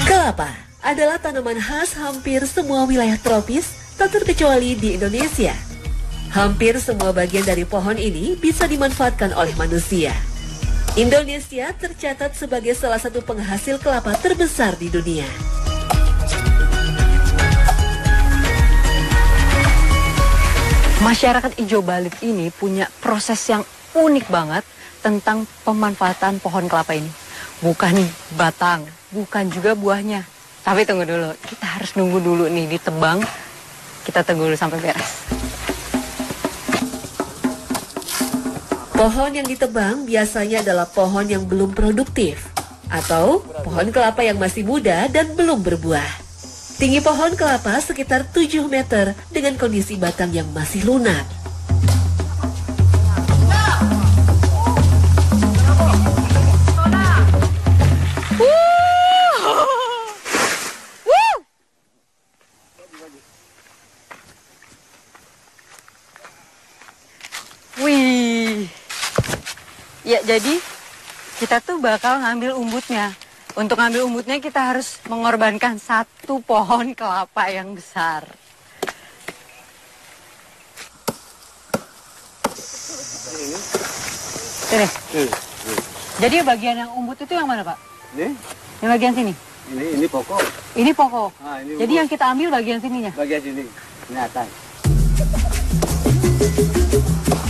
Kelapa adalah tanaman khas hampir semua wilayah tropis, tak terkecuali di Indonesia. Hampir semua bagian dari pohon ini bisa dimanfaatkan oleh manusia. Indonesia tercatat sebagai salah satu penghasil kelapa terbesar di dunia. Masyarakat Ijo Balit ini punya proses yang unik banget tentang pemanfaatan pohon kelapa ini. Bukan batang, bukan juga buahnya. Tapi tunggu dulu, kita harus nunggu dulu nih ditebang. Kita tunggu dulu sampai beres. Pohon yang ditebang biasanya adalah pohon yang belum produktif atau pohon kelapa yang masih muda dan belum berbuah. Tinggi pohon kelapa sekitar 7 meter dengan kondisi batang yang masih lunak. Wih, ya jadi kita tuh bakal ngambil umbutnya. Untuk ngambil umbutnya kita harus mengorbankan satu pohon kelapa yang besar. Sini. Jadi bagian yang umbut itu yang mana, Pak? Ini? Yang bagian sini? Ini pokok. Ini pokok. Ah, ini jadi yang kita ambil bagian sininya? Bagian sini. Ini atas.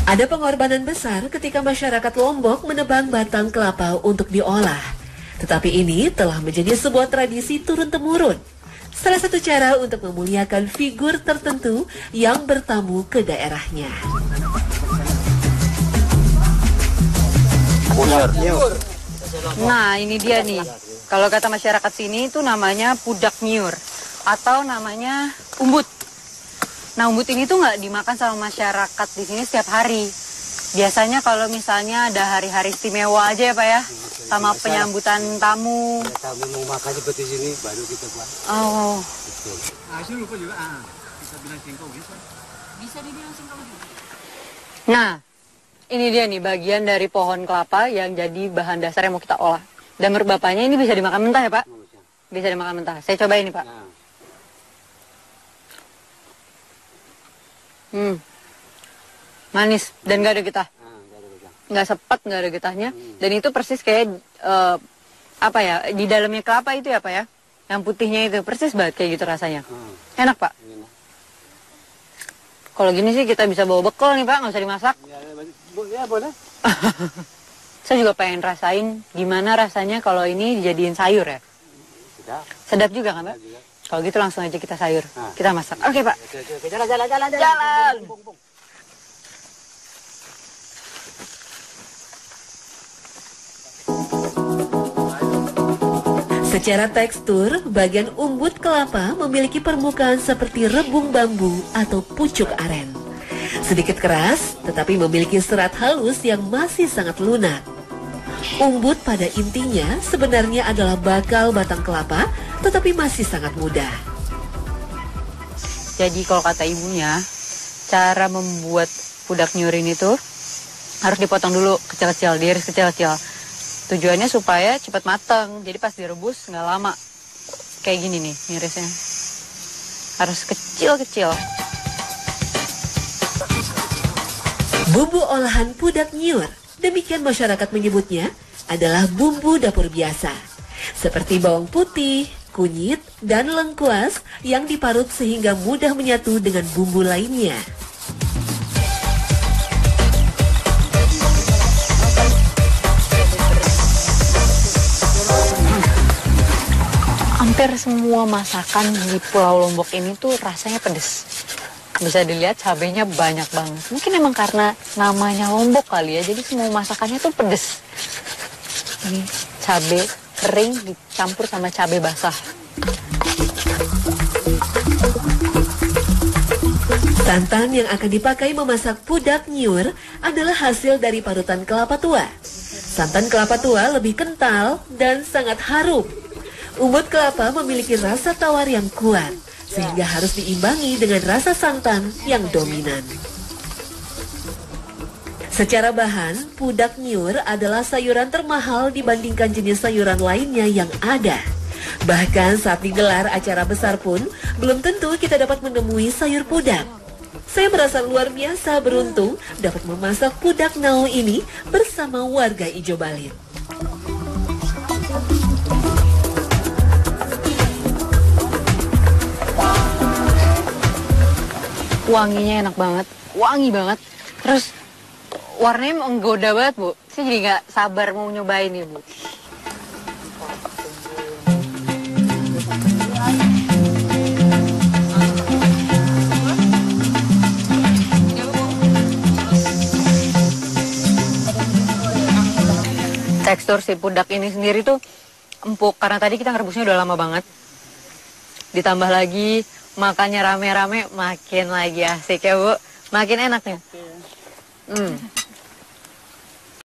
Ada pengorbanan besar ketika masyarakat Lombok menebang batang kelapa untuk diolah. Tetapi ini telah menjadi sebuah tradisi turun-temurun. Salah satu cara untuk memuliakan figur tertentu yang bertamu ke daerahnya. Nah, ini dia nih. Kalau kata masyarakat sini itu namanya pudak nyur atau namanya umbut. Nah, umbut ini tuh nggak dimakan sama masyarakat di sini setiap hari. Biasanya kalau misalnya ada hari-hari istimewa aja ya Pak ya, sama penyambutan tamu. Tamu mau makan seperti sini, baru kita buat. Oh. Hasil lupa juga, bisa bilang singkong bisa. Bisa dibilang singkong juga. Nah, ini dia nih bagian dari pohon kelapa yang jadi bahan dasar yang mau kita olah. Dan menurut bapaknya ini bisa dimakan mentah ya Pak? Bisa dimakan mentah. Saya cobain nih Pak. Manis dan nggak ada getah. Nggak sepet, nggak ada getahnya. Dan itu persis kayak apa ya, di dalamnya kelapa itu ya Pak ya, yang putihnya itu persis banget kayak gitu rasanya. Enak Pak. Kalau gini sih kita bisa bawa bekal nih Pak, nggak usah dimasak. Ya boleh. Saya juga pengen rasain gimana rasanya kalau ini dijadiin sayur ya. Sedap juga kan Pak? Kalau gitu langsung aja kita sayur, kita masak. Oke Pak. Jalan. Secara tekstur, bagian umbut kelapa memiliki permukaan seperti rebung bambu atau pucuk aren. Sedikit keras, tetapi memiliki serat halus yang masih sangat lunak. Umbut pada intinya sebenarnya adalah bakal batang kelapa, tetapi masih sangat muda. Jadi kalau kata ibunya, cara membuat pudak nyurin itu harus dipotong dulu kecil-kecil, diiris kecil-kecil. Tujuannya supaya cepat matang, jadi pas direbus nggak lama. Kayak gini nih ngirisnya. Harus kecil-kecil. Bumbu olahan pudak nyur, demikian masyarakat menyebutnya, adalah bumbu dapur biasa. Seperti bawang putih, kunyit, dan lengkuas yang diparut sehingga mudah menyatu dengan bumbu lainnya. Hampir semua masakan di Pulau Lombok ini tuh rasanya pedes. Bisa dilihat cabenya banyak banget. Mungkin emang karena namanya Lombok kali ya, jadi semua masakannya tuh pedes. Ini cabe kering dicampur sama cabe basah. Santan yang akan dipakai memasak pudak nyur adalah hasil dari parutan kelapa tua. Santan kelapa tua lebih kental dan sangat harum. Umbut kelapa memiliki rasa tawar yang kuat, sehingga harus diimbangi dengan rasa santan yang dominan. Secara bahan, pudak nyur adalah sayuran termahal dibandingkan jenis sayuran lainnya yang ada. Bahkan saat digelar acara besar pun, belum tentu kita dapat menemui sayur pudak. Saya merasa luar biasa beruntung dapat memasak pudak nao ini bersama warga Ijo Balit. Wanginya enak banget, wangi banget. Terus warnanya menggoda banget, Bu. Saya jadi nggak sabar mau nyobain nih, Bu. Tekstur si pudak ini sendiri tuh empuk karena tadi kita ngerebusnya udah lama banget. Ditambah lagi makannya rame-rame makin lagi asik ya, Bu. Makin enak nih.